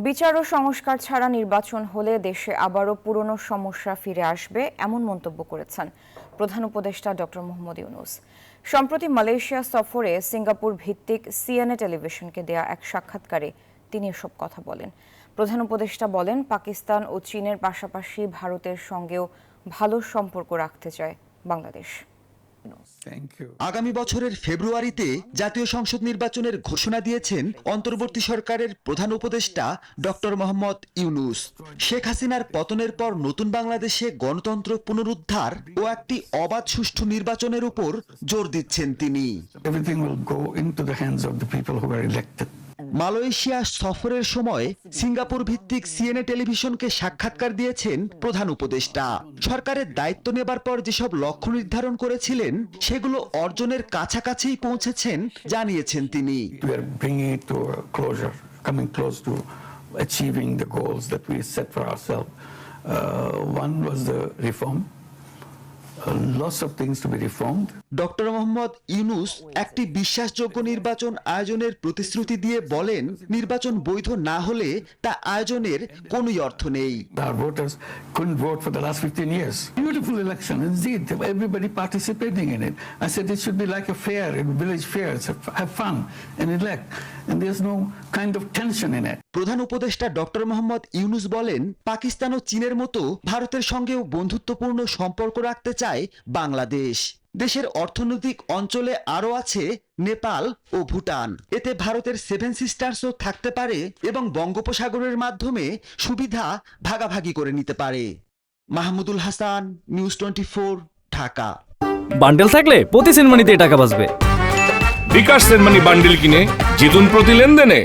বিচার ও সংস্কার ছাড়া নির্বাচন হলে দেশে আবারও পুরনো সমস্যা ফিরে আসবে এমন মন্তব্য করেছেন প্রধান উপদেষ্টা ডক্টর মোহাম্মদ ইউনূস। সম্প্রতি মালয়েশিয়া সফরে সিঙ্গাপুর ভিত্তিক সিএনএ টেলিভিশনকে দেয়া এক সাক্ষাৎকারে তিনি এসব কথা বলেন। প্রধান উপদেষ্টা বলেন, পাকিস্তান ও চীনের পাশাপাশি ভারতের সঙ্গেও ভালো সম্পর্ক রাখতে চায় বাংলাদেশ। আগামী বছরের ফেব্রুয়ারিতে জাতীয় সংসদ নির্বাচনের ঘোষণা দিয়েছেন অন্তর্বর্তী সরকারের প্রধান উপদেষ্টা ডক্টর মোহাম্মদ ইউনূস। শেখ হাসিনার পতনের পর নতুন বাংলাদেশে গণতন্ত্র পুনরুদ্ধার ও একটি অবাধ সুষ্ঠু নির্বাচনের উপর জোর দিচ্ছেন তিনি। মালয়েশিয়া সফরের সময় সিঙ্গাপুর ভিত্তিক সিএনএ টেলিভিশনকে সাক্ষাৎকার দিয়েছেন প্রধান উপদেষ্টা। সরকারের দায়িত্ব নেবার পর যেসব লক্ষ্য নির্ধারণ করেছিলেন সেগুলো অর্জনের কাছাকাছিই পৌঁছেছেন জানিয়েছেন তিনি। ডক্টর মোহাম্মদ ইউনূস একটি বিশ্বাসযোগ্য নির্বাচন আয়োজনের প্রতিশ্রুতি দিয়ে বলেন, নির্বাচন বৈধ না হলে তা আয়োজনের কোনোই অর্থ নেই। প্রধান উপদেষ্টা ডক্টর মোহাম্মদ ইউনূস বলেন, পাকিস্তান ও চীনের মতো ভারতের সঙ্গেও বন্ধুত্বপূর্ণ সম্পর্ক রাখতে চায় বাংলাদেশ। দেশের অর্থনৈতিক অঞ্চলে আরও আছে নেপাল ও ভুটান। এতে ভারতের সেভেন সিস্টার্সও থাকতে পারে এবং বঙ্গোপসাগরের মাধ্যমে সুবিধা ভাগাভাগি করে নিতে পারে। মাহমুদুল হাসান, নিউজ 24, ঢাকা। বান্ডেল থাকলে প্রতি সেনমানিতে টাকা বাঁচবে। বিকাশ সেনমানি বান্ডেল কিনে জিতুন প্রতি লেনদেনে।